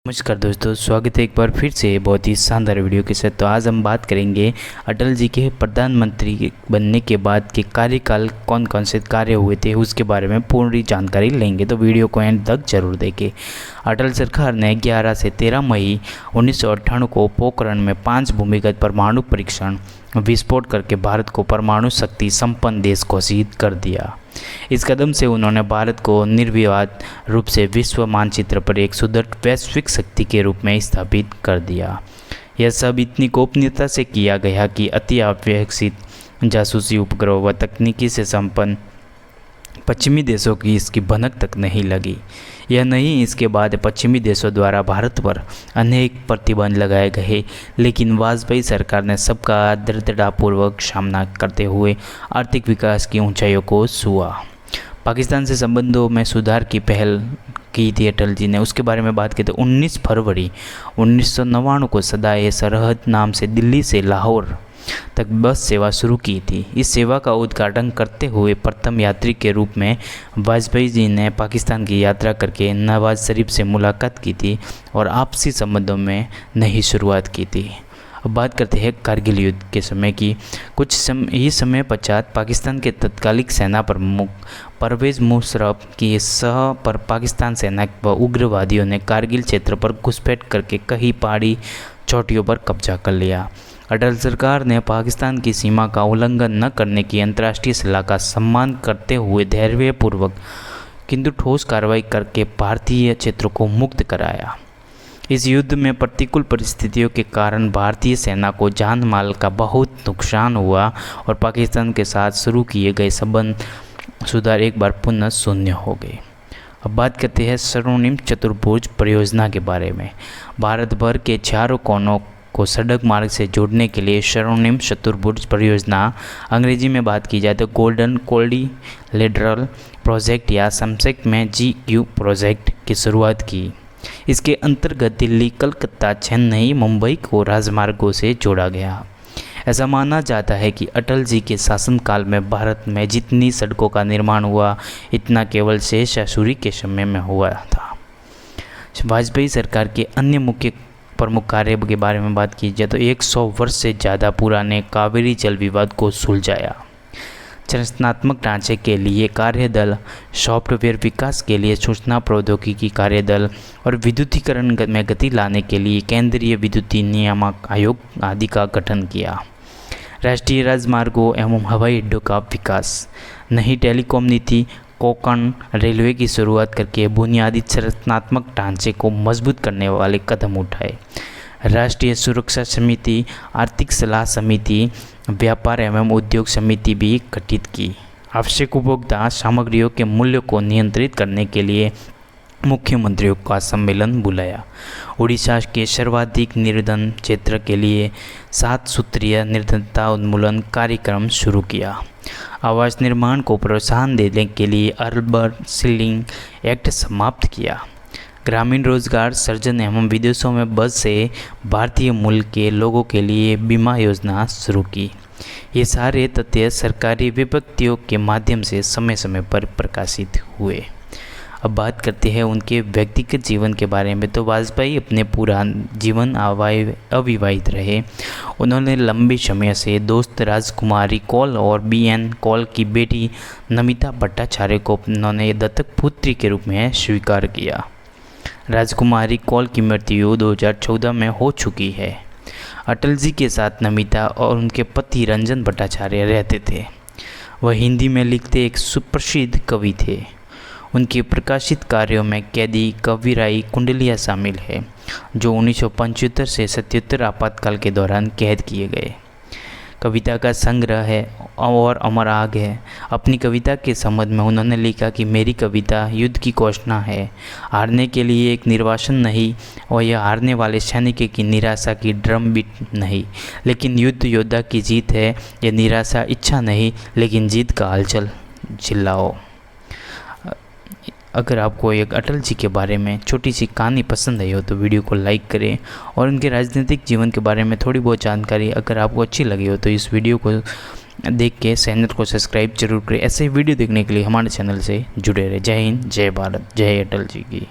नमस्कार दोस्तों, स्वागत है एक बार फिर से बहुत ही शानदार वीडियो के साथ। तो आज हम बात करेंगे अटल जी के प्रधानमंत्री बनने के बाद के कार्यकाल कौन कौन से कार्य हुए थे उसके बारे में पूरी जानकारी लेंगे। तो वीडियो को एंड तक जरूर देखें। अटल सरकार ने 11 से 13 मई 1998 को पोखरण में 5 भूमिगत परमाणु परीक्षण विस्फोट करके भारत को परमाणु शक्ति संपन्न देश घोषित कर दिया। इस कदम से उन्होंने भारत को निर्विवाद रूप से विश्व मानचित्र पर एक सुदृढ़ वैश्विक शक्ति के रूप में स्थापित कर दिया। यह सब इतनी गोपनीयता से किया गया कि अति अविकसित जासूसी उपग्रह व तकनीकी से संपन्न पश्चिमी देशों की इसकी भनक तक नहीं लगी। यह नहीं, इसके बाद पश्चिमी देशों द्वारा भारत पर अनेक प्रतिबंध लगाए गए, लेकिन वाजपेयी सरकार ने सबका दृढ़तापूर्वक सामना करते हुए आर्थिक विकास की ऊंचाइयों को छुआ। पाकिस्तान से संबंधों में सुधार की पहल की थी अटल जी ने। उसके बारे में बात की तो 19 फरवरी 1999 को सदाए सरहद नाम से दिल्ली से लाहौर तक बस सेवा शुरू की थी। इस सेवा का उद्घाटन करते हुए प्रथम यात्री के रूप में वाजपेयी जी ने पाकिस्तान की यात्रा करके नवाज शरीफ से मुलाकात की थी और आपसी संबंधों में नई शुरुआत की थी। अब बात करते हैं कारगिल युद्ध के समय की। कुछ समय पश्चात पाकिस्तान के तत्कालिक सेना प्रमुख परवेज़ मुशर्रफ की सह पर पाकिस्तान सेना व उग्रवादियों ने कारगिल क्षेत्र पर घुसपैठ करके कई पहाड़ी चोटियों पर कब्जा कर लिया। अटल सरकार ने पाकिस्तान की सीमा का उल्लंघन न करने की अंतर्राष्ट्रीय सलाह का सम्मान करते हुए धैर्यपूर्वक किंतु ठोस कार्रवाई करके भारतीय क्षेत्रों को मुक्त कराया। इस युद्ध में प्रतिकूल परिस्थितियों के कारण भारतीय सेना को जान माल का बहुत नुकसान हुआ और पाकिस्तान के साथ शुरू किए गए संबंध सुधार एक बार पुनः शून्य हो गए। अब बात करते हैं स्वर्णिम चतुर्भुज परियोजना के बारे में। भारत भर के चारों कोनों को सड़क मार्ग से जोड़ने के लिए स्वर्णिम चतुर्भुज परियोजना, अंग्रेजी में बात की जाए तो गोल्डन कोलिलेटरल प्रोजेक्ट या संक्षेप में GQ प्रोजेक्ट की शुरुआत की। इसके अंतर्गत दिल्ली, कलकत्ता, चेन्नई, मुंबई को राजमार्गों से जोड़ा गया। ऐसा माना जाता है कि अटल जी के शासनकाल में भारत में जितनी सड़कों का निर्माण हुआ इतना केवल शेष शासूरी के समय में हुआ था। वाजपेयी सरकार के अन्य मुख्य प्रमुख कार्य के बारे में बात की जाए तो 100 वर्ष से ज़्यादा पुराने कावेरी जल विवाद को सुलझाया। संरचनात्मक ढांचे के लिए कार्यदल, सॉफ्टवेयर विकास के लिए सूचना प्रौद्योगिकी कार्यदल और विद्युतीकरण में गति लाने के लिए केंद्रीय विद्युतीय नियामक आयोग आदि का गठन किया। राष्ट्रीय राजमार्गों एवं हवाई अड्डों का विकास, नई टेलीकॉम नीति, कोंकण रेलवे की शुरुआत करके बुनियादी संरचनात्मक ढांचे को मजबूत करने वाले कदम उठाए। राष्ट्रीय सुरक्षा समिति, आर्थिक सलाह समिति, व्यापार एवं उद्योग समिति भी गठित की। आवश्यक उपभोक्ता सामग्रियों के मूल्य को नियंत्रित करने के लिए मुख्यमंत्रियों का सम्मेलन बुलाया। उड़ीसा के सर्वाधिक निर्धन क्षेत्र के लिए 7 सूत्रीय निर्धनता उन्मूलन कार्यक्रम शुरू किया। आवास निर्माण को प्रोत्साहन देने के लिए अर्बन सीलिंग एक्ट समाप्त किया। ग्रामीण रोजगार सृजन एवं विदेशों में बस से भारतीय मूल के लोगों के लिए बीमा योजना शुरू की। ये सारे तथ्य सरकारी विज्ञप्तियों के माध्यम से समय समय पर प्रकाशित हुए। अब बात करते हैं उनके व्यक्तिगत जीवन के बारे में। तो वाजपेयी अपने पूरा जीवन अविवाहित रहे। उन्होंने लंबे समय से दोस्त राजकुमारी कौल और BN कौल की बेटी नमिता भट्टाचार्य को उन्होंने दत्तक पुत्री के रूप में स्वीकार किया। राजकुमारी कौल की मृत्यु 2014 में हो चुकी है। अटल जी के साथ नमिता और उनके पति रंजन भट्टाचार्य रहते थे। वह हिंदी में लिखते एक सुप्रसिद्ध कवि थे। उनके प्रकाशित कार्यों में कैदी, कविराई, कुंडलियाँ शामिल है, जो 1975 से 77 आपातकाल के दौरान कैद किए गए। कविता का संग्रह है और अमर आग है। अपनी कविता के संबंध में उन्होंने लिखा कि मेरी कविता युद्ध की घोषणा है, हारने के लिए एक निर्वासन नहीं और यह हारने वाले सैनिक की निराशा की ड्रम बीट नहीं, लेकिन युद्ध योद्धा की जीत है। यह निराशा इच्छा नहीं, लेकिन जीत का हलचल चिल्लाओ। अगर आपको एक अटल जी के बारे में छोटी सी कहानी पसंद आई हो तो वीडियो को लाइक करें और उनके राजनीतिक जीवन के बारे में थोड़ी बहुत जानकारी अगर आपको अच्छी लगी हो तो इस वीडियो को देख के चैनल को सब्सक्राइब जरूर करें। ऐसे वीडियो देखने के लिए हमारे चैनल से जुड़े रहे। जय हिंद, जय भारत, जय अटल जी की।